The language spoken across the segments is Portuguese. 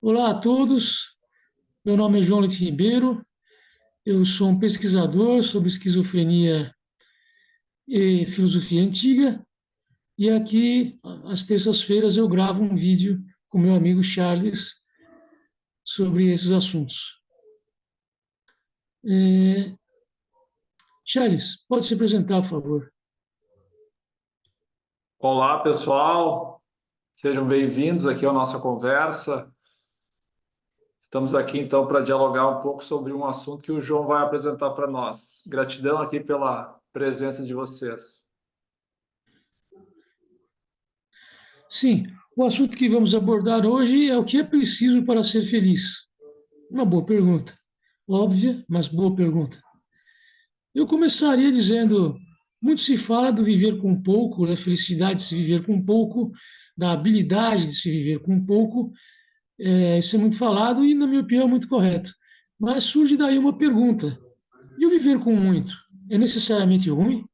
Olá a todos, meu nome é João Leite Ribeiro, eu sou um pesquisador sobre esquizofrenia e filosofia antiga, e aqui, às terças-feiras, eu gravo um vídeo com meu amigo Charles sobre esses assuntos. É, Charles, pode se apresentar, por favor. Olá, pessoal. Sejam bem-vindos aqui à nossa conversa. Estamos aqui então para dialogar um pouco sobre um assunto que o João vai apresentar para nós. Gratidão aqui pela presença de vocês. Sim, o assunto que vamos abordar hoje é o que é preciso para ser feliz. Uma boa pergunta. Óbvia, mas boa pergunta. Eu começaria dizendo: muito se fala do viver com pouco, da felicidade de se viver com pouco, da habilidade de se viver com pouco. Isso é muito falado e, na minha opinião, é muito correto. Mas surge daí uma pergunta: e o viver com muito? É necessariamente ruim?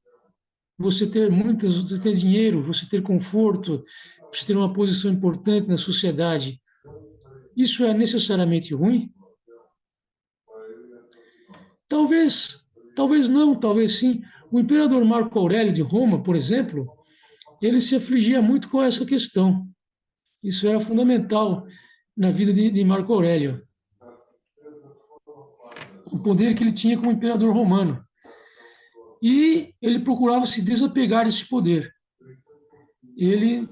Você ter muitas, você ter dinheiro, você ter conforto, você ter uma posição importante na sociedade, isso é necessariamente ruim? Talvez, talvez não, talvez sim. O imperador Marco Aurélio de Roma, por exemplo, ele se afligia muito com essa questão. Isso era fundamental na vida de Marco Aurélio, o poder que ele tinha como imperador romano. E ele procurava se desapegar desse poder. Ele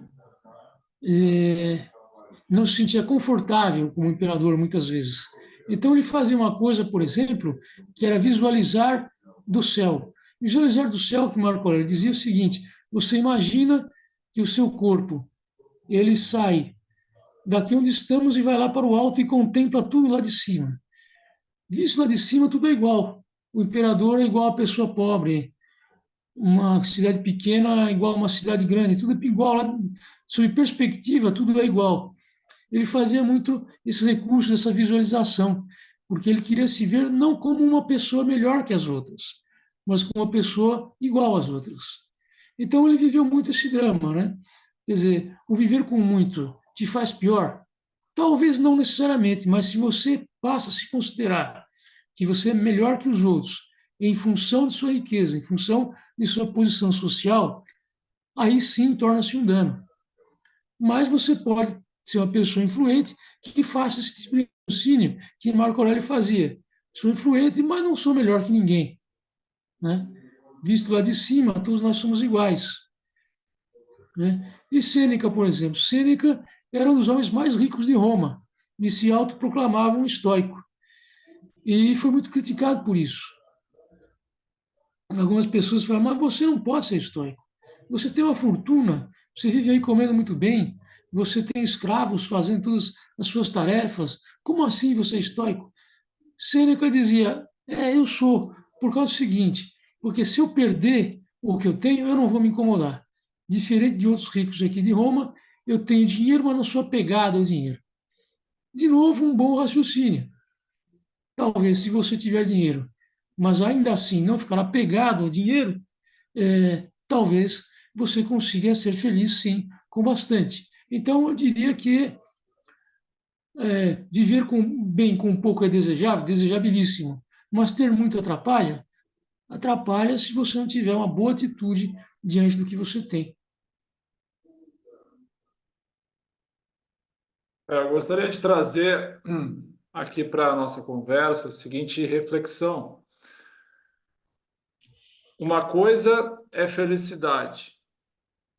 não se sentia confortável como imperador muitas vezes. Então ele fazia uma coisa, por exemplo, que era visualizar do céu. Visualizar do céu, que Marco Aurélio dizia o seguinte: você imagina que o seu corpo ele sai daqui onde estamos e vai lá para o alto e contempla tudo lá de cima. Visto lá de cima, tudo é igual. O imperador é igual a pessoa pobre, uma cidade pequena é igual a uma cidade grande, tudo é igual. Lá, sob perspectiva, tudo é igual. Ele fazia muito esse recurso dessa visualização, porque ele queria se ver não como uma pessoa melhor que as outras, mas como uma pessoa igual às outras. Então ele viveu muito esse drama, né? Quer dizer, o viver com muito te faz pior? Talvez não necessariamente, mas se você passa a se considerar que você é melhor que os outros em função de sua riqueza, em função de sua posição social, aí sim torna-se um dano. Mas você pode ser uma pessoa influente que faça esse tipo de raciocínio que Marco Aurélio fazia. Sou influente, mas não sou melhor que ninguém, né? Visto lá de cima, todos nós somos iguais, né? E Sêneca, por exemplo, Sêneca era um dos homens mais ricos de Roma e se autoproclamava um estoico. E foi muito criticado por isso. Algumas pessoas falam: mas você não pode ser estoico. Você tem uma fortuna, você vive aí comendo muito bem, você tem escravos fazendo todas as suas tarefas. Como assim você é estoico? Sêneca dizia: eu sou, por causa do seguinte, porque se eu perder o que eu tenho, eu não vou me incomodar. Diferente de outros ricos aqui de Roma, eu tenho dinheiro, mas não sou apegado ao dinheiro. De novo, um bom raciocínio. Talvez, se você tiver dinheiro, mas ainda assim não ficar apegado ao dinheiro, talvez você consiga ser feliz, sim, com bastante. Então, eu diria que viver bem com pouco é desejável, desejabilíssimo, mas ter muito atrapalha, atrapalha se você não tiver uma boa atitude diante do que você tem. Eu gostaria de trazer aqui para a nossa conversa a seguinte reflexão. Uma coisa é felicidade,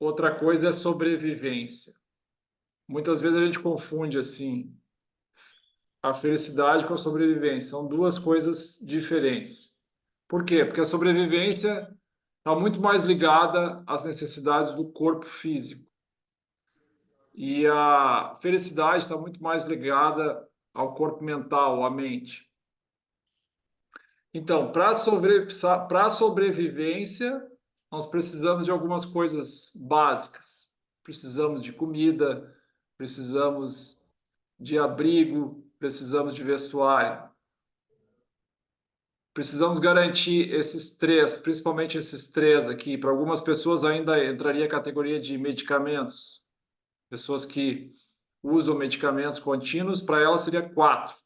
outra coisa é sobrevivência. Muitas vezes a gente confunde assim a felicidade com a sobrevivência. São duas coisas diferentes. Por quê? Porque a sobrevivência está muito mais ligada às necessidades do corpo físico. E a felicidade está muito mais ligada ao corpo mental, à mente. Então, para a sobrevivência, nós precisamos de algumas coisas básicas. Precisamos de comida, precisamos de abrigo, precisamos de vestuário. Precisamos garantir esses três, principalmente esses três aqui. Para algumas pessoas ainda entraria a categoria de medicamentos. Pessoas que usam medicamentos contínuos, para ela seria 4.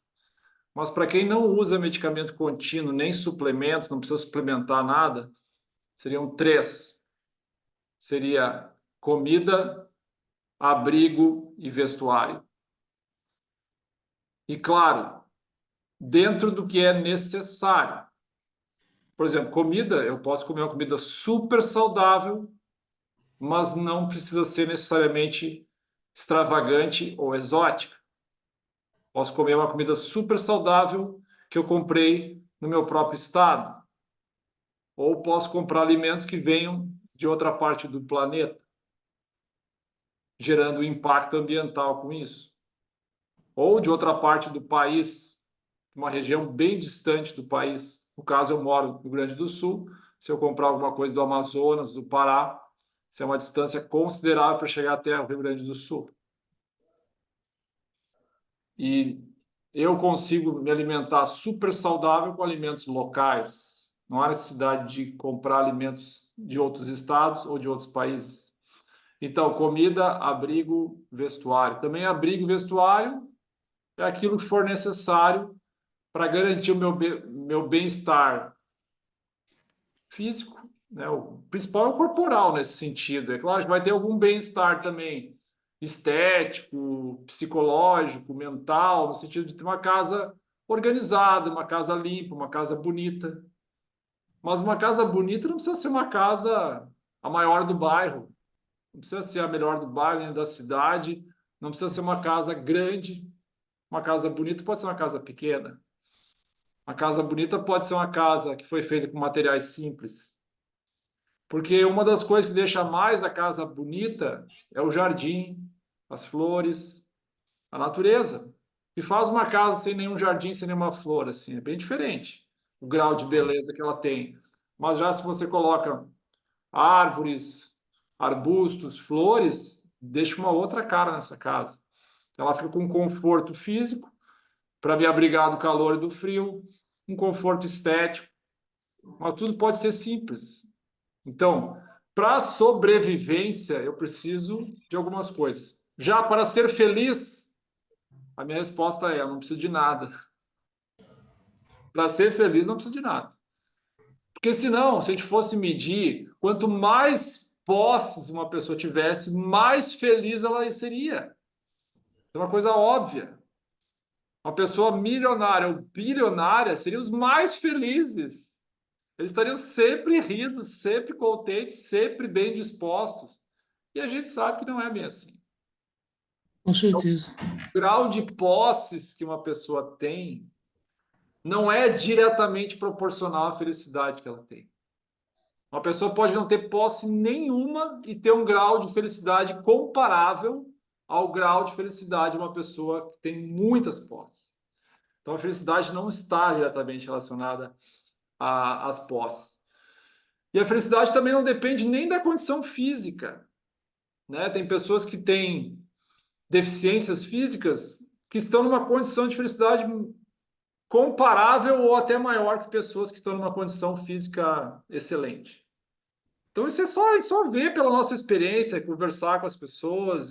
Mas para quem não usa medicamento contínuo, nem suplementos, não precisa suplementar nada, seriam 3. Seria comida, abrigo e vestuário. E claro, dentro do que é necessário. Por exemplo, comida, eu posso comer uma comida super saudável, mas não precisa ser necessariamente extravagante ou exótica. Posso comer uma comida super saudável que eu comprei no meu próprio estado. Ou posso comprar alimentos que venham de outra parte do planeta, gerando impacto ambiental com isso. Ou de outra parte do país, uma região bem distante do país. No caso, eu moro no Rio Grande do Sul. Se eu comprar alguma coisa do Amazonas, do Pará, isso é uma distância considerável para chegar até o Rio Grande do Sul. E eu consigo me alimentar super saudável com alimentos locais. Não há necessidade de comprar alimentos de outros estados ou de outros países. Então, comida, abrigo, vestuário. Também abrigo e vestuário é aquilo que for necessário para garantir o meu bem-estar físico, né? O principal é o corporal nesse sentido. É claro que vai ter algum bem-estar também estético, psicológico, mental, no sentido de ter uma casa organizada, uma casa limpa, uma casa bonita. Mas uma casa bonita não precisa ser uma casa a maior do bairro, não precisa ser a melhor do bairro, nem da cidade, não precisa ser uma casa grande. Uma casa bonita pode ser uma casa pequena. Uma casa bonita pode ser uma casa que foi feita com materiais simples. Porque uma das coisas que deixa mais a casa bonita é o jardim, as flores, a natureza. E faz uma casa sem nenhum jardim, sem nenhuma flor, assim, é bem diferente o grau de beleza que ela tem. Mas já se você coloca árvores, arbustos, flores, deixa uma outra cara nessa casa. Ela fica com um conforto físico para me abrigar do calor e do frio, um conforto estético, mas tudo pode ser simples. Então, para sobrevivência, eu preciso de algumas coisas. Já para ser feliz, a minha resposta é: eu não preciso de nada. Para ser feliz, não preciso de nada. Porque senão, se a gente fosse medir, quanto mais posses uma pessoa tivesse, mais feliz ela seria. É uma coisa óbvia. Uma pessoa milionária ou bilionária seriam os mais felizes. Eles estariam sempre rindo, sempre contentes, sempre bem dispostos. E a gente sabe que não é bem assim. Com certeza. O grau de posses que uma pessoa tem não é diretamente proporcional à felicidade que ela tem. Uma pessoa pode não ter posse nenhuma e ter um grau de felicidade comparável ao grau de felicidade de uma pessoa que tem muitas posses. Então, a felicidade não está diretamente relacionada às posses. E a felicidade também não depende nem da condição física, né? Tem pessoas que têm deficiências físicas que estão numa condição de felicidade comparável ou até maior que pessoas que estão numa condição física excelente. Então, isso é só ver pela nossa experiência, conversar com as pessoas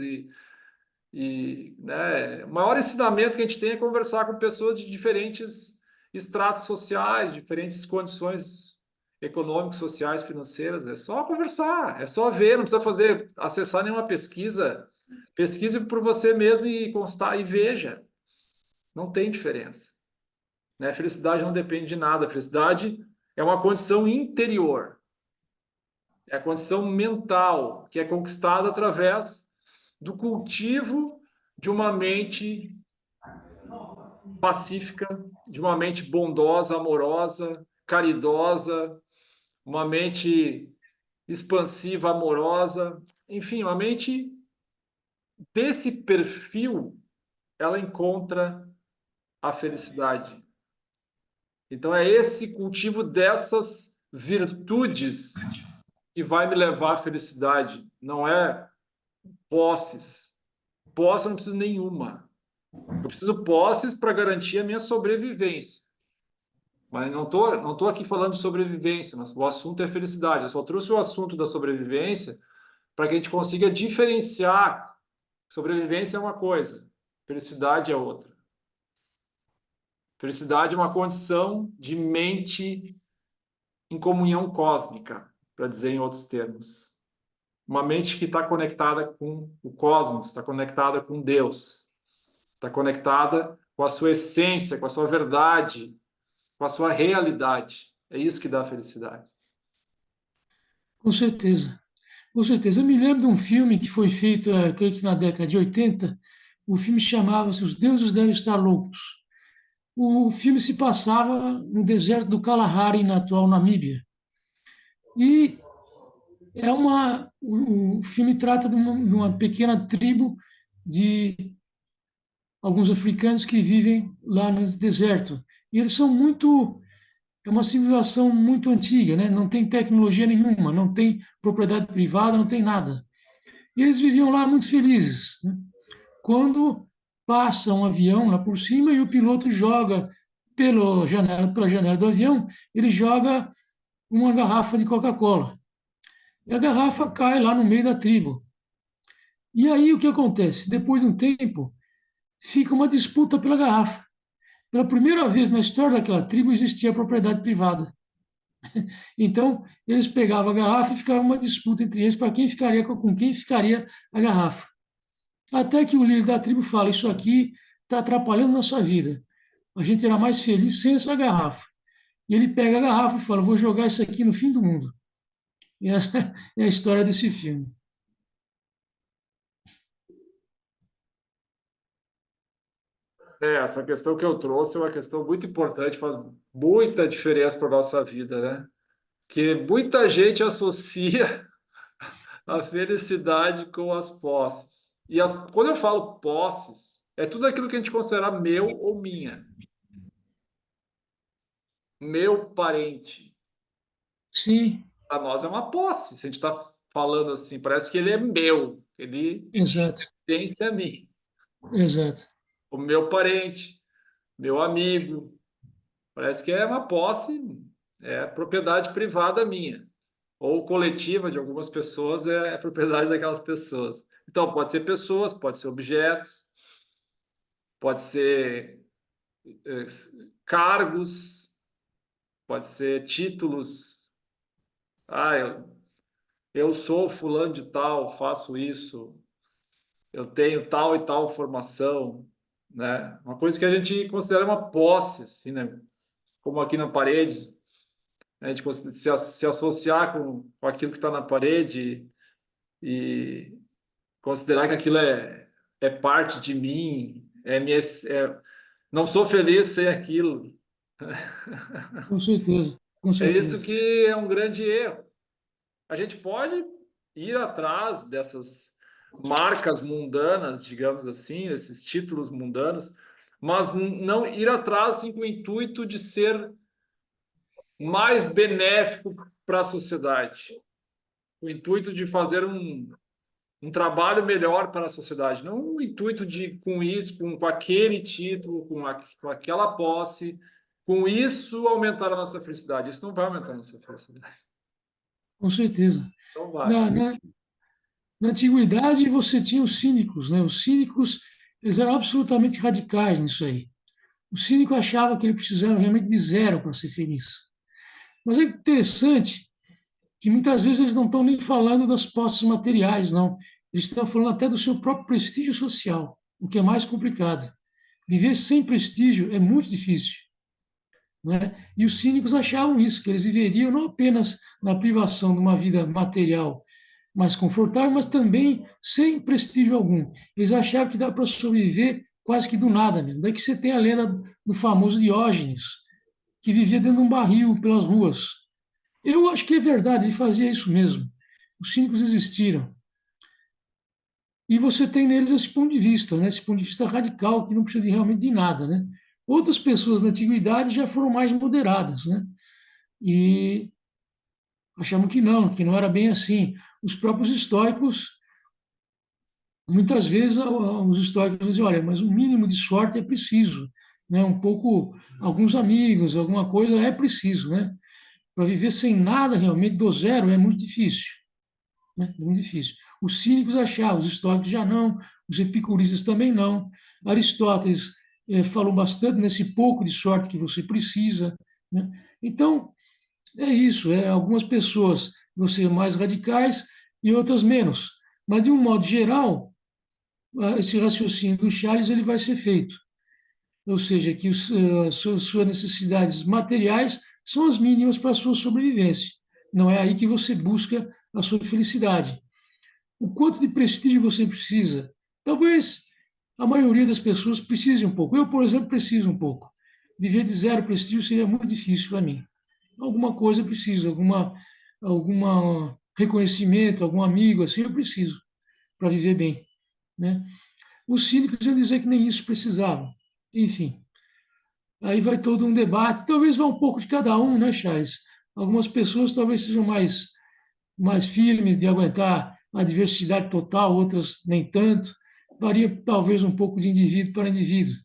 né, o maior ensinamento que a gente tem é conversar com pessoas de diferentes estratos sociais, diferentes condições econômicas, sociais, financeiras. É só conversar, é só ver, não precisa acessar nenhuma pesquisa. Pesquise por você mesmo e constar e veja. Não tem diferença. Né? Felicidade não depende de nada. Felicidade é uma condição interior. É a condição mental que é conquistada através do cultivo de uma mente pacífica, de uma mente bondosa, amorosa, caridosa, uma mente expansiva, amorosa, enfim, uma mente desse perfil, ela encontra a felicidade. Então é esse cultivo dessas virtudes que vai me levar à felicidade, não é posses. Posse eu não preciso nenhuma. Eu preciso posses para garantir a minha sobrevivência. Mas não tô aqui falando de sobrevivência, mas o assunto é felicidade. Eu só trouxe o assunto da sobrevivência para que a gente consiga diferenciar Sobrevivência é uma coisa, felicidade é outra. Felicidade é uma condição de mente em comunhão cósmica, para dizer em outros termos. Uma mente que está conectada com o cosmos, está conectada com Deus, está conectada com a sua essência, com a sua verdade, com a sua realidade. É isso que dá felicidade. Com certeza. Com certeza. Eu me lembro de um filme que foi feito, creio que na década de 80. O filme chamava-se Os Deuses Devem Estar Loucos. O filme se passava no deserto do Kalahari, na atual Namíbia. E o filme trata de uma pequena tribo de alguns africanos que vivem lá no deserto. E eles são muito. É uma civilização muito antiga, né? Não tem tecnologia nenhuma, não tem propriedade privada, não tem nada. E eles viviam lá muito felizes, né? Quando passa um avião lá por cima e o piloto joga pela janela do avião, ele joga uma garrafa de Coca-Cola. E a garrafa cai lá no meio da tribo. E aí o que acontece? Depois de um tempo, fica uma disputa pela garrafa. Pela primeira vez na história daquela tribo existia propriedade privada. Então, eles pegavam a garrafa e ficava uma disputa entre eles para quem ficaria com quem ficaria a garrafa. Até que o líder da tribo fala: Isso aqui está atrapalhando nossa vida. A gente era mais feliz sem essa garrafa. E ele pega a garrafa e fala: Vou jogar isso aqui no fim do mundo. E essa é a história desse filme. Essa questão que eu trouxe é uma questão muito importante, faz muita diferença para a nossa vida, né? Que muita gente associa a felicidade com as posses. Quando eu falo posses, é tudo aquilo que a gente considera meu ou minha. Meu parente. Sim, Para nós é uma posse. Se a gente está falando assim, parece que ele é meu, ele exato, pertence a mim. exato. O meu parente, meu amigo, parece que é uma posse, é propriedade privada minha. Ou coletiva de algumas pessoas é propriedade daquelas pessoas. Então, pode ser pessoas, pode ser objetos, pode ser eh, cargos, pode ser títulos. Ah, eu sou fulano de tal, faço isso, eu tenho tal e tal formação, né? Uma coisa que a gente considera uma posse, assim, né? Como aqui na parede, né? A gente se associar com aquilo que está na parede e considerar que aquilo é parte de mim, não sou feliz sem aquilo. Com certeza, com É isso certeza. que é um grande erro. A gente pode ir atrás dessas marcas mundanas, digamos assim, esses títulos mundanos, mas não ir atrás assim, com o intuito de ser mais benéfico para a sociedade, o intuito de fazer um trabalho melhor para a sociedade, não o intuito de, com isso, com aquele título, com aquela posse, com isso aumentar a nossa felicidade. Isso não vai aumentar a nossa felicidade. Com certeza. Isso não vai. Na antiguidade, você tinha os cínicos, né? Os cínicos, eles eram absolutamente radicais nisso aí. O cínico achava que ele precisava realmente de zero para ser feliz. Mas é interessante que muitas vezes eles não estão nem falando das posses materiais, não. Eles estão falando até do seu próprio prestígio social, o que é mais complicado. Viver sem prestígio é muito difícil, né? E os cínicos achavam isso, que eles viveriam não apenas na privação de uma vida material mais confortável, mas também sem prestígio algum. Eles achavam que dá para sobreviver quase que do nada mesmo. Daí que você tem a lenda do famoso Diógenes, que vivia dentro de um barril pelas ruas. Eu acho que é verdade, ele fazia isso mesmo. Os cínicos existiram. E você tem neles esse ponto de vista, né? Esse ponto de vista radical, que não precisa de, realmente de nada, né? Outras pessoas na antiguidade já foram mais moderadas, né? E achavam que não era bem assim. Os próprios históricos, muitas vezes, os históricos dizem, olha, mas um mínimo de sorte é preciso, né? Um pouco, alguns amigos, alguma coisa é preciso, né? Para viver sem nada realmente do zero é muito difícil, né? É muito difícil. Os cínicos achavam, os estoicos já não, os epicuristas também não. Aristóteles falou bastante nesse pouco de sorte que você precisa, né? Então, é isso, algumas pessoas vão ser mais radicais e outras menos. Mas, de um modo geral, esse raciocínio do Charles ele vai ser feito. Ou seja, que suas necessidades materiais são as mínimas para a sua sobrevivência. Não é aí que você busca a sua felicidade. O quanto de prestígio você precisa? Talvez a maioria das pessoas precise um pouco. Eu, por exemplo, preciso um pouco. Viver de zero prestígio seria muito difícil para mim. Alguma coisa eu preciso, alguma reconhecimento, algum amigo assim eu preciso para viver bem, né? Os cínicos iam dizer que nem isso precisavam. Enfim, aí vai todo um debate. Talvez vá um pouco de cada um, né, Charles? Algumas pessoas talvez sejam mais firmes de aguentar a diversidade total, outras nem tanto. Varia talvez um pouco de indivíduo para indivíduo,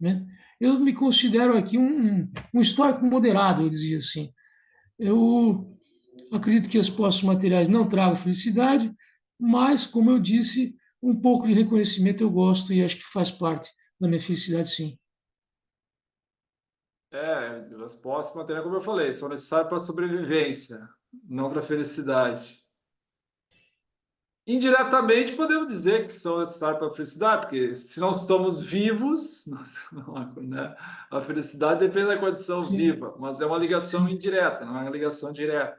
né? Eu me considero aqui um estoico moderado, eu dizia assim. Eu acredito que as posses materiais não tragam felicidade, mas, como eu disse, um pouco de reconhecimento eu gosto e acho que faz parte da minha felicidade, sim. As posses materiais, como eu falei, são necessárias para a sobrevivência, não para a felicidade. Indiretamente, podemos dizer que são necessárias para a felicidade, porque se não estamos vivos, né? A felicidade depende da condição Sim, viva, mas é uma ligação sim, indireta, não é uma ligação direta.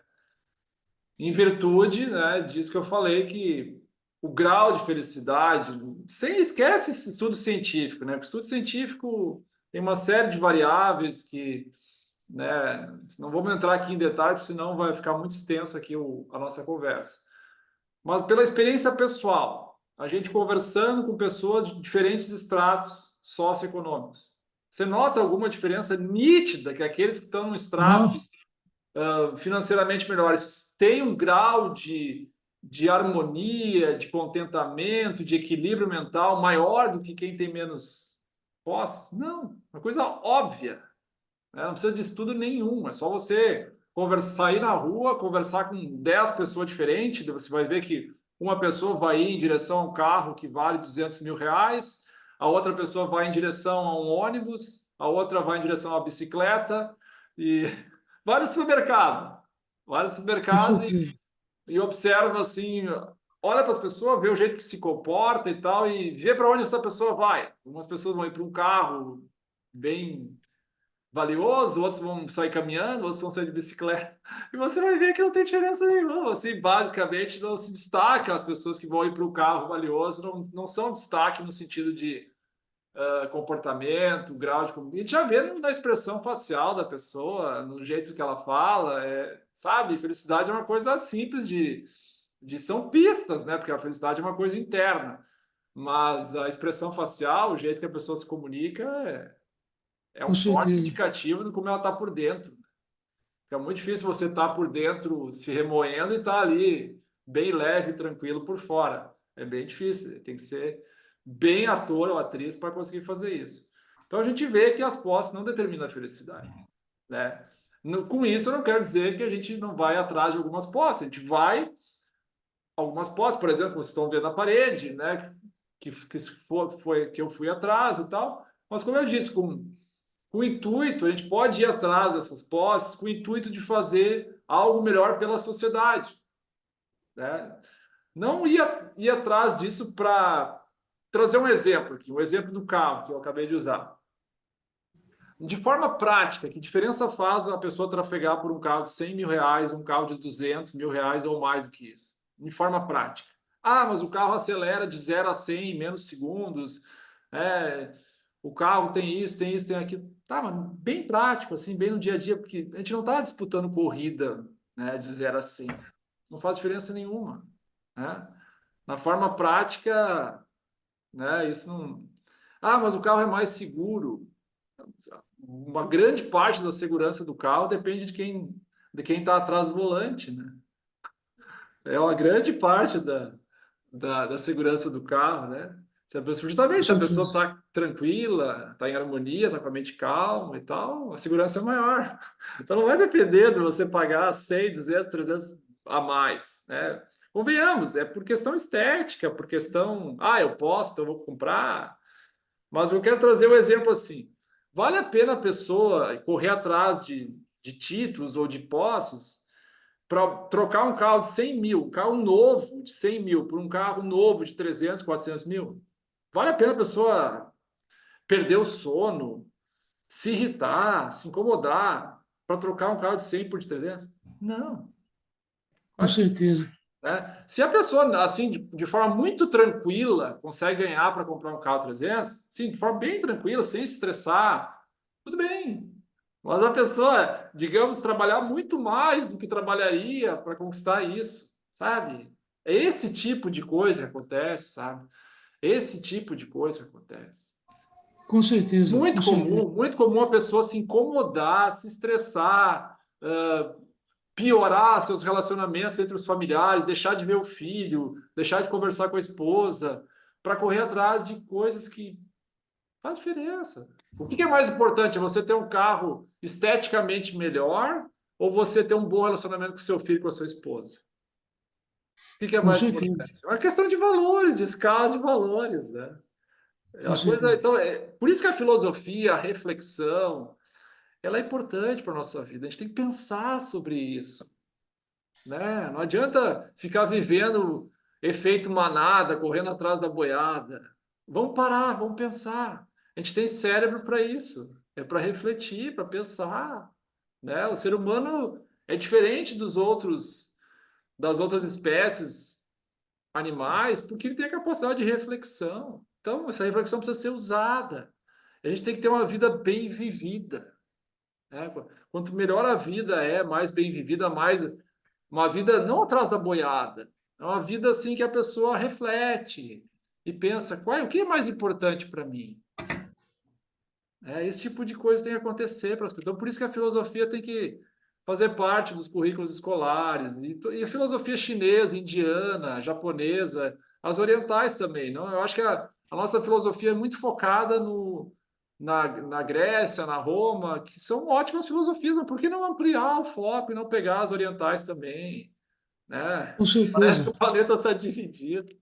Em virtude, né, disso que eu falei, que o grau de felicidade, sem esquece esse estudo científico, né? Porque o estudo científico tem uma série de variáveis que, né, não vamos entrar aqui em detalhes, senão vai ficar muito extenso aqui a nossa conversa. Mas pela experiência pessoal, a gente conversando com pessoas de diferentes estratos socioeconômicos, você nota alguma diferença nítida que aqueles que estão no extrato não, financeiramente melhores têm um grau de harmonia, de contentamento, de equilíbrio mental maior do que quem tem menos posses? Não, uma coisa óbvia, né? Não precisa de estudo nenhum, é só você sair na rua, conversar com 10 pessoas diferentes, você vai ver que uma pessoa vai ir em direção a um carro que vale R$ 200.000, a outra pessoa vai em direção a um ônibus, a outra vai em direção a uma bicicleta, e vários supermercados, vários com supermercados, certeza. e observa assim, olha para as pessoas, vê o jeito que se comporta e tal, e vê para onde essa pessoa vai. Algumas pessoas vão ir para um carro bem valioso, outros vão sair caminhando, outros vão sair de bicicleta. E você vai ver que não tem diferença nenhuma. Assim, basicamente, não se destaca as pessoas que vão ir para o carro valioso, não são destaque no sentido de comportamento, grau de. A gente já vê na expressão facial da pessoa, no jeito que ela fala, sabe? Felicidade é uma coisa simples são pistas, né? Porque a felicidade é uma coisa interna. Mas a expressão facial, o jeito que a pessoa se comunica, é um Com forte certeza. indicativo de como ela está por dentro. É muito difícil você estar por dentro se remoendo e estar ali bem leve e tranquilo por fora. É bem difícil. Tem que ser bem ator ou atriz para conseguir fazer isso. Então a gente vê que as posses não determinam a felicidade, né? Com isso, eu não quero dizer que a gente não vai atrás de algumas posses. A gente vai algumas posses, por exemplo, vocês estão vendo na parede, né? Que eu fui atrás e tal. Mas como eu disse, com o intuito, a gente pode ir atrás dessas posses com o intuito de fazer algo melhor pela sociedade, né? Não ir atrás disso para trazer um exemplo aqui, o exemplo do carro que eu acabei de usar. De forma prática, que diferença faz a pessoa trafegar por um carro de R$ 100.000, um carro de R$ 200.000 ou mais do que isso? De forma prática. Ah, mas o carro acelera de 0 a 100 em menos segundos. É, o carro tem isso, tem isso, tem aquilo. Tá, mas bem prático, assim, bem no dia a dia, porque a gente não está disputando corrida, né, de 0 a 100. Não faz diferença nenhuma, né? Na forma prática, né, isso não... Ah, mas o carro é mais seguro. Uma grande parte da segurança do carro depende de quem está atrás do volante, né? É uma grande parte da segurança do carro, né? Se a pessoa, Com justamente, se a pessoa certeza. está tranquila, está em harmonia, está com a mente calma e tal, a segurança é maior. Então não vai depender de você pagar 100, 200, 300 a mais, né? convenhamos, é por questão estética, por questão, eu posso, então eu vou comprar. Mas eu quero trazer um exemplo assim. Vale a pena a pessoa correr atrás de títulos ou de posses para trocar um carro de 100 mil, um carro novo de 100 mil, por um carro novo de 300, 400 mil? Vale a pena a pessoa perder o sono, se irritar, se incomodar para trocar um carro de 100 por de 300? Não. Com certeza. Né? Se a pessoa, assim, de forma muito tranquila, consegue ganhar para comprar um carro 300, sim, de forma bem tranquila, sem se estressar, tudo bem. Mas a pessoa, digamos, trabalhar muito mais do que trabalharia para conquistar isso, sabe? É esse tipo de coisa que acontece, sabe? Esse tipo de coisa que acontece. Com certeza, com certeza. Muito comum a pessoa se incomodar, se estressar, piorar seus relacionamentos entre os familiares, deixar de ver o filho, deixar de conversar com a esposa, para correr atrás de coisas que faz diferença. O que é mais importante? É você ter um carro esteticamente melhor ou você ter um bom relacionamento com seu filho e com a sua esposa? O que é Com mais certeza. importante? É uma questão de valores, de escala de valores, né? É Com uma coisa, certeza. então, por isso que a filosofia, a reflexão, ela é importante para a nossa vida. A gente tem que pensar sobre isso, né? Não adianta ficar vivendo efeito manada, correndo atrás da boiada. Vamos parar, vamos pensar. A gente tem cérebro para isso, é para refletir, para pensar, né? O ser humano é diferente das outras espécies animais, porque ele tem a capacidade de reflexão. Então, essa reflexão precisa ser usada. A gente tem que ter uma vida bem vivida, né? Quanto melhor a vida é, mais bem vivida, mais uma vida não atrás da boiada, é uma vida assim que a pessoa reflete e pensa, o que é mais importante para mim? Esse tipo de coisa tem que acontecer para as pessoas. Então, por isso que a filosofia tem que fazer parte dos currículos escolares. E a filosofia chinesa, indiana, japonesa, as orientais também. Não? Eu acho que a nossa filosofia é muito focada na Grécia, na Roma, que são ótimas filosofias, mas por que não ampliar o foco e não pegar as orientais também? Né? Com Parece que certeza. o planeta está dividido.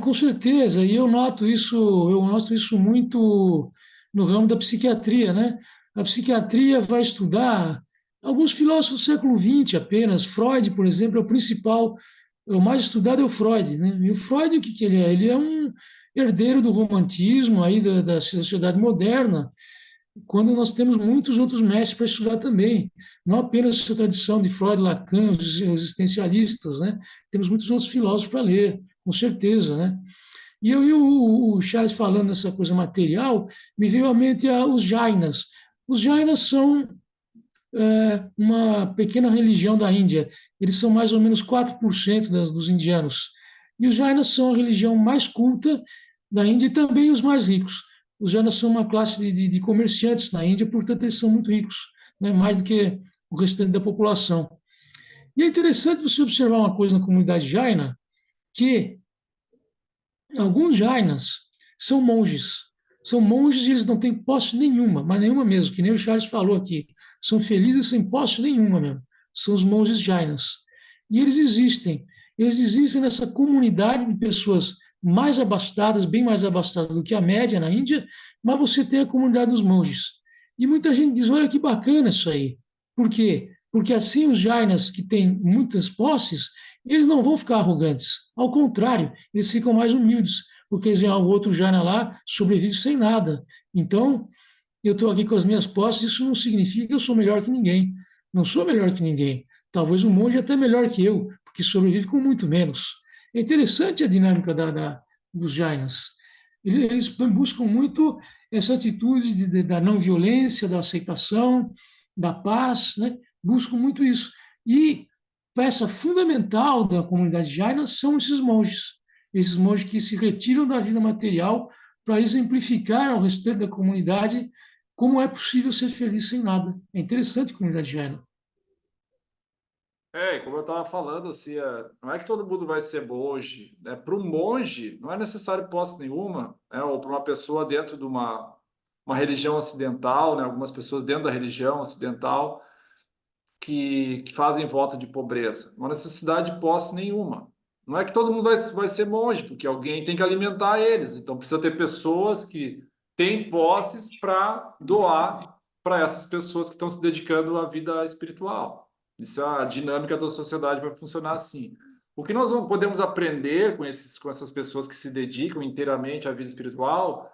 Com certeza. E eu noto isso muito no ramo da psiquiatria, né? A psiquiatria vai estudar alguns filósofos do século XX apenas. Freud, por exemplo, é o principal, o mais estudado é o Freud, né? E o Freud, o que que ele é? Ele é um herdeiro do romantismo aí da sociedade moderna, quando nós temos muitos outros mestres para estudar também, não apenas essa tradição de Freud, Lacan, os existencialistas, né? Temos muitos outros filósofos para ler, com certeza, né? E eu e o Charles falando nessa coisa material, me veio à mente os Jainas. Os Jainas são uma pequena religião da Índia. Eles são mais ou menos 4% dos indianos. E os Jainas são a religião mais culta da Índia e também os mais ricos. Os Jainas são uma classe de comerciantes na Índia, portanto, eles são muito ricos, né? Mais do que o restante da população. E é interessante você observar uma coisa na comunidade Jaina, que alguns Jainas são monges. São monges e eles não têm posse nenhuma, mas nenhuma mesmo, que nem o Charles falou aqui. São felizes sem posse nenhuma mesmo. São os monges Jainas. E eles existem. Eles existem nessa comunidade de pessoas mais abastadas, bem mais abastadas do que a média na Índia, mas você tem a comunidade dos monges. E muita gente diz: olha que bacana isso aí. Por quê? Porque assim os Jainas, que têm muitas posses, eles não vão ficar arrogantes. Ao contrário, eles ficam mais humildes, porque o outro Jaina lá sobrevive sem nada. Então, eu estou aqui com as minhas posses, isso não significa que eu sou melhor que ninguém. Não sou melhor que ninguém. Talvez um monge até melhor que eu, porque sobrevive com muito menos. É interessante a dinâmica dos Jainas. Eles buscam muito essa atitude da não violência, da aceitação, da paz, né? Buscam muito isso. E peça fundamental da comunidade Jaina são esses monges que se retiram da vida material para exemplificar ao restante da comunidade como é possível ser feliz sem nada. É interessante a comunidade Jaina. Como eu estava falando, assim, não é que todo mundo vai ser monge, né? Para um monge, não é necessário posse nenhuma, né? Ou para uma pessoa dentro de uma religião ocidental, né? Algumas pessoas dentro da religião ocidental, que fazem voto de pobreza. Não há necessidade de posse nenhuma. Não é que todo mundo vai ser monge, porque alguém tem que alimentar eles. Então precisa ter pessoas que têm posses para doar para essas pessoas que estão se dedicando à vida espiritual. Isso é a dinâmica da sociedade, vai funcionar assim. O que nós podemos aprender com essas pessoas que se dedicam inteiramente à vida espiritual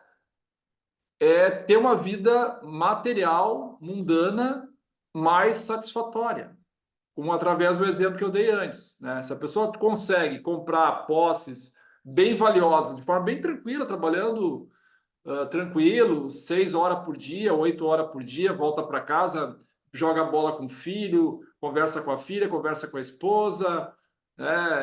é ter uma vida material, mundana, mais satisfatória, como através do exemplo que eu dei antes, né? Se a pessoa consegue comprar posses bem valiosas, de forma bem tranquila, trabalhando tranquilo, 6 horas por dia, 8 horas por dia, volta para casa, joga bola com o filho, conversa com a filha, conversa com a esposa,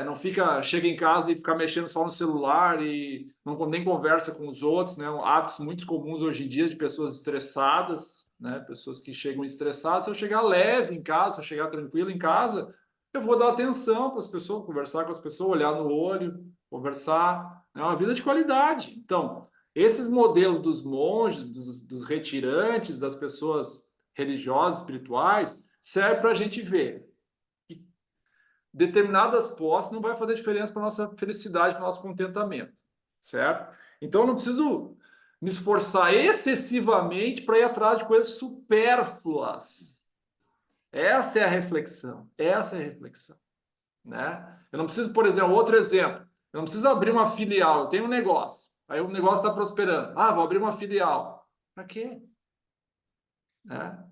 não fica, chega em casa e fica mexendo só no celular e não nem conversa com os outros, né? Hábitos muito comuns hoje em dia de pessoas estressadas, né? Pessoas que chegam estressadas. Se eu chegar leve em casa, se eu chegar tranquilo em casa, eu vou dar atenção para as pessoas, conversar com as pessoas, olhar no olho, conversar. É uma vida de qualidade. Então, esses modelos dos monges, dos retirantes, das pessoas religiosas, espirituais, serve para a gente ver que determinadas posses não vai fazer diferença para a nossa felicidade, para o nosso contentamento, certo? Então, eu não preciso me esforçar excessivamente para ir atrás de coisas supérfluas. Essa é a reflexão, essa é a reflexão, né? Eu não preciso, por exemplo, outro exemplo, eu não preciso abrir uma filial, eu tenho um negócio, aí o negócio está prosperando. Ah, vou abrir uma filial. Para quê? Né?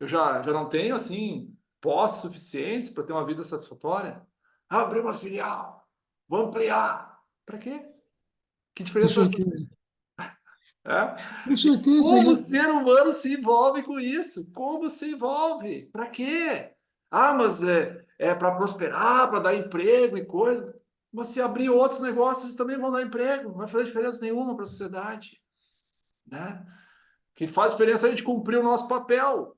Eu já não tenho, assim, posses suficientes para ter uma vida satisfatória. Ah, abrir uma filial, vou ampliar. Para quê? Que Com diferença vai fazer? certeza. É? Com E certeza. como o ser humano se envolve com isso? Como se envolve? Para quê? Ah, mas é para prosperar, para dar emprego e coisa. Mas se abrir outros negócios, eles também vão dar emprego. Não vai fazer diferença nenhuma para a sociedade. Né? Que faz diferença a gente cumprir o nosso papel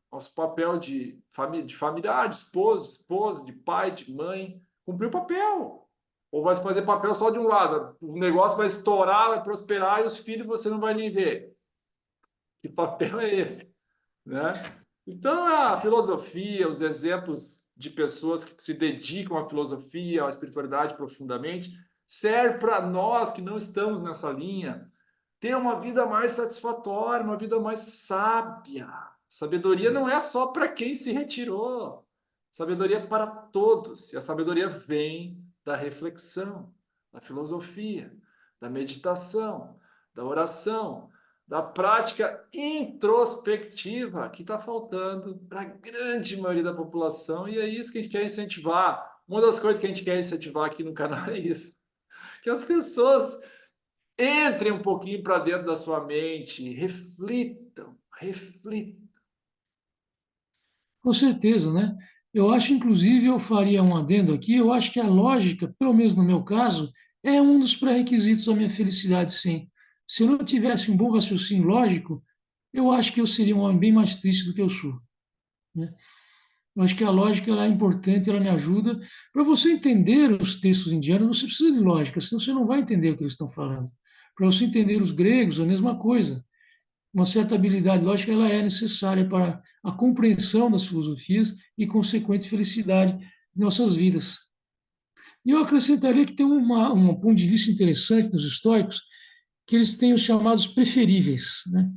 de familiar, de esposa, de pai, de mãe, cumprir o papel. Ou vai fazer papel só de um lado, o negócio vai estourar, vai prosperar e os filhos você não vai nem ver. Que papel é esse? Né? Então, a filosofia, os exemplos de pessoas que se dedicam à filosofia, à espiritualidade profundamente, serve para nós que não estamos nessa linha ter uma vida mais satisfatória, uma vida mais sábia. Sabedoria não é só para quem se retirou. Sabedoria é para todos. E a sabedoria vem da reflexão, da filosofia, da meditação, da oração, da prática introspectiva que está faltando para a grande maioria da população. E é isso que a gente quer incentivar. Uma das coisas que a gente quer incentivar aqui no canal é isso. Que as pessoas entrem um pouquinho para dentro da sua mente, reflitam, reflitam. Com certeza, né? Eu acho, inclusive, eu faria um adendo aqui, eu acho que a lógica, pelo menos no meu caso, é um dos pré-requisitos da minha felicidade, sim. Se eu não tivesse um bom raciocínio lógico, eu acho que eu seria um homem bem mais triste do que eu sou, né? Eu acho que a lógica ela é importante, ela me ajuda. Para você entender os textos indianos, você precisa de lógica, senão você não vai entender o que eles estão falando. Para você entender os gregos, a mesma coisa. Uma certa habilidade lógica ela é necessária para a compreensão das filosofias e consequente felicidade de nossas vidas. E eu acrescentaria que tem um ponto de vista interessante nos estoicos, que eles têm os chamados preferíveis, né?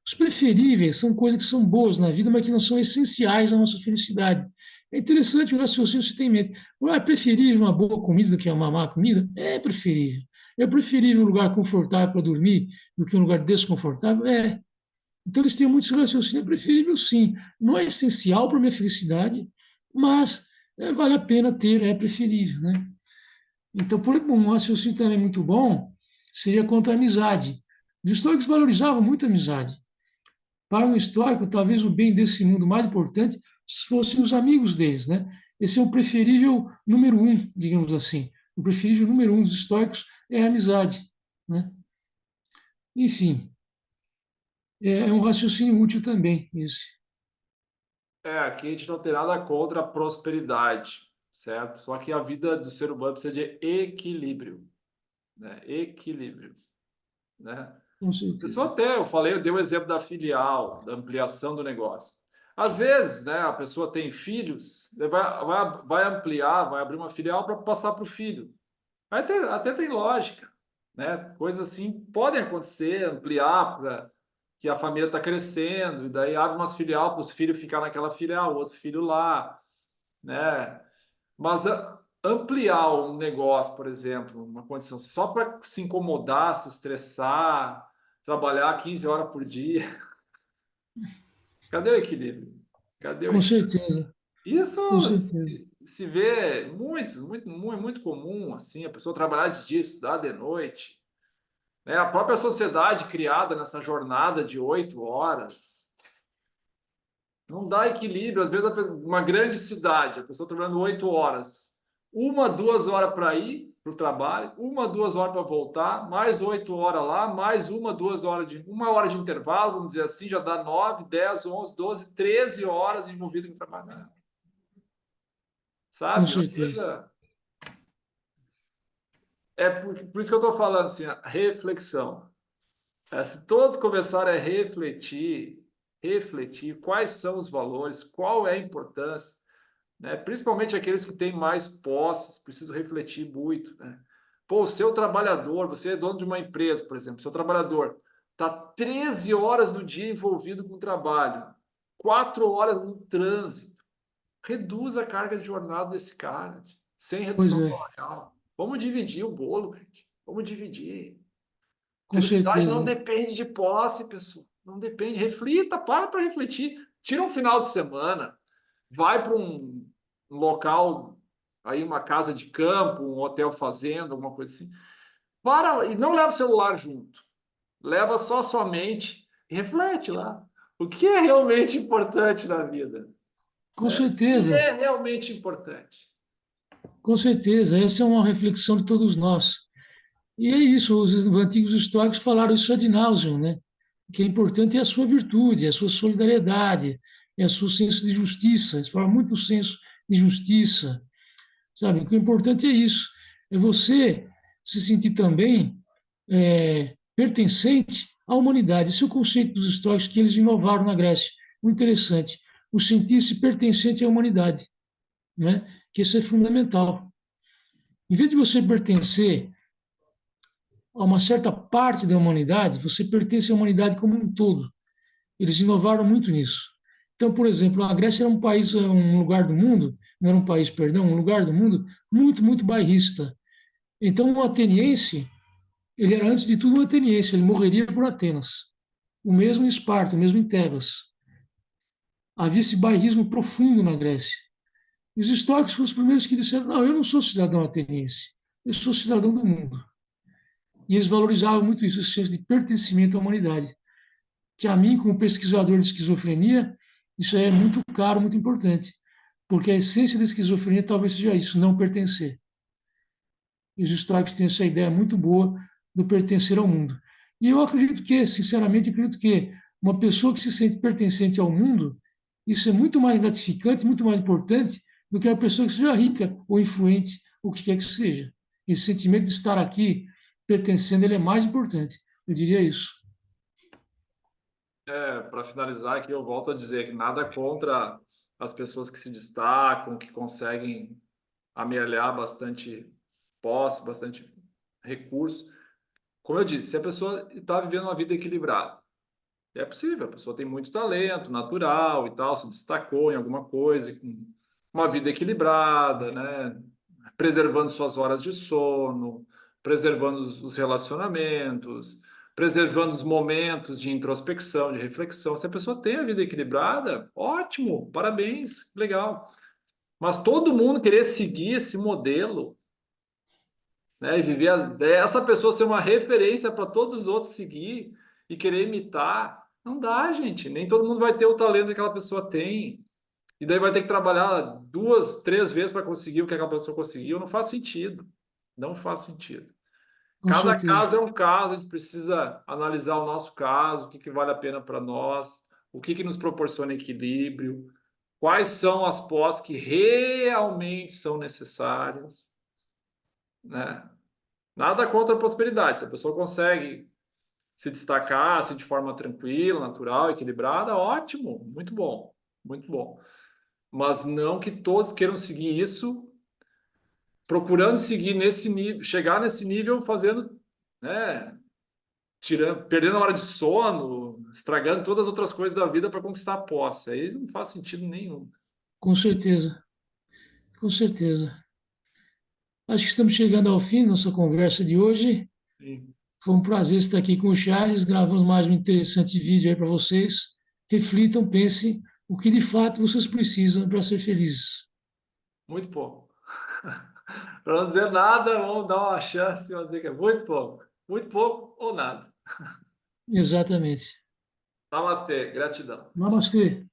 Os preferíveis são coisas que são boas na vida, mas que não são essenciais à nossa felicidade. É interessante o raciocínio que você tem em mente. É preferível uma boa comida do que uma má comida? É preferível. É preferível um lugar confortável para dormir do que um lugar desconfortável? É. Então, eles têm muitos raciocínios. É preferível, sim. Não é essencial para a minha felicidade, mas vale a pena ter, é preferível, né? Então, por um raciocínio também muito bom seria quanto à amizade. Os históricos valorizavam muito a amizade. Para um histórico, talvez o bem desse mundo mais importante fossem os amigos deles, né? Esse é o preferível número um, digamos assim. O preferível número um dos históricos é a amizade, né? Enfim, é um raciocínio útil também, esse. Aqui a gente não tem nada contra a prosperidade, certo? Só que a vida do ser humano precisa de equilíbrio, né? Equilíbrio, né? Com A pessoa certeza. até, eu dei o exemplo da filial, da ampliação do negócio. Às vezes, né, a pessoa tem filhos, vai ampliar, vai abrir uma filial para passar para o filho. Até tem lógica, né? Coisas assim podem acontecer, ampliar para que a família está crescendo, e daí abre umas filial para os filhos ficar naquela filial, o outro filho lá, né? Mas ampliar um negócio, por exemplo, uma condição só para se incomodar, se estressar, trabalhar 15 horas por dia, cadê o equilíbrio? Cadê o Com equilíbrio? certeza, Isso com certeza. se vê muito comum, assim, a pessoa trabalhar de dia, estudar de noite, né? A própria sociedade criada nessa jornada de 8 horas não dá equilíbrio. Às vezes, uma grande cidade, a pessoa trabalhando 8 horas, 1, 2 horas para ir para o trabalho, 1, 2 horas para voltar, mais 8 horas lá, mais 1, 2 horas de 1 hora de intervalo, vamos dizer assim, já dá 9, 10, 11, 12, 13 horas envolvido em trabalhar. Com Sabe? Uma certeza. coisa. Por isso que eu estou falando assim, a reflexão. Se todos começarem a refletir quais são os valores, qual é a importância, né? Principalmente aqueles que têm mais posses, precisam refletir muito, né? Pô, o seu trabalhador, você é dono de uma empresa, por exemplo, seu trabalhador está 13 horas do dia envolvido com o trabalho, 4 horas no trânsito. Reduz a carga de jornada desse cara, sem Pois redução é, salarial. Vamos dividir o bolo, gente. Vamos dividir. com Felicidade não certeza. depende de posse, pessoal. Não depende. Reflita, para refletir. Tira um final de semana, vai para um local, aí uma casa de campo, um hotel fazenda, alguma coisa assim. Para e não leva o celular junto. Leva só a sua mente e reflete lá. O que é realmente importante na vida? Com Né? O que certeza, é realmente importante? com certeza. Essa é uma reflexão de todos nós. E é isso, os antigos históricos falaram isso ad nauseam, né? O que é importante é a sua virtude, é a sua solidariedade, é o seu senso de justiça. Eles falam muito do senso de justiça, sabe? O que é importante é isso, é você se sentir também pertencente à humanidade. Esse é o conceito dos estoicos que eles inovaram na Grécia. Muito interessante. O sentir-se pertencente à humanidade, né? Que isso é fundamental. Em vez de você pertencer a uma certa parte da humanidade, você pertence à humanidade como um todo. Eles inovaram muito nisso. Então, por exemplo, a Grécia era um país, um lugar do mundo, não era um país, perdão, um lugar do mundo muito bairrista. Então, o ateniense, ele era antes de tudo um ateniense, ele morreria por Atenas. O mesmo em Esparta, o mesmo em Tebas. Havia esse bairrismo profundo na Grécia. E os estoicos foram os primeiros que disseram: não, eu não sou cidadão ateniense, eu sou cidadão do mundo. E eles valorizavam muito isso, esse senso de pertencimento à humanidade. Que a mim, como pesquisador de esquizofrenia, isso é muito caro, muito importante. Porque a essência da esquizofrenia talvez seja isso, não pertencer. E os estoicos têm essa ideia muito boa do pertencer ao mundo. E eu acredito que, sinceramente, acredito que uma pessoa que se sente pertencente ao mundo, isso é muito mais gratificante, muito mais importante do que uma pessoa que seja rica ou influente, ou o que quer que seja. Esse sentimento de estar aqui pertencendo, ele é mais importante. Eu diria isso. Para finalizar aqui, eu volto a dizer que nada contra as pessoas que se destacam, que conseguem amealhar bastante posse, bastante recurso. Como eu disse, se a pessoa está vivendo uma vida equilibrada, é possível, a pessoa tem muito talento natural e tal, se destacou em alguma coisa, com uma vida equilibrada, né? Preservando suas horas de sono, preservando os relacionamentos, preservando os momentos de introspecção, de reflexão. Se a pessoa tem a vida equilibrada, ótimo, parabéns, legal. Mas todo mundo querer seguir esse modelo, né, e viver essa pessoa ser uma referência para todos os outros seguir e querer imitar, não dá, gente. Nem todo mundo vai ter o talento que aquela pessoa tem. E daí vai ter que trabalhar 2, 3 vezes para conseguir o que aquela pessoa conseguiu. Não faz sentido. Não faz sentido. Com Cada certeza. caso é um caso, a gente precisa analisar o nosso caso, o que vale a pena para nós, o que nos proporciona equilíbrio, quais são as pós que realmente são necessárias, né? Nada contra a prosperidade. Se a pessoa consegue se destacar assim, de forma tranquila, natural, equilibrada, ótimo, muito bom. muito bom. Mas não que todos queiram seguir isso, procurando seguir nesse nível, chegar nesse nível fazendo, né, tirando, perdendo a hora de sono, estragando todas as outras coisas da vida para conquistar a posse. Aí não faz sentido nenhum. Com certeza, com certeza. Acho que estamos chegando ao fim da nossa conversa de hoje. Sim. Foi um prazer estar aqui com o Charles, gravando mais um interessante vídeo aí para vocês. Reflitam, pensem o que de fato vocês precisam para ser felizes. Muito pouco. Para não dizer nada, vamos dar uma chance, vamos dizer que é muito pouco. Muito pouco ou nada. Exatamente. Namastê, gratidão. Namastê.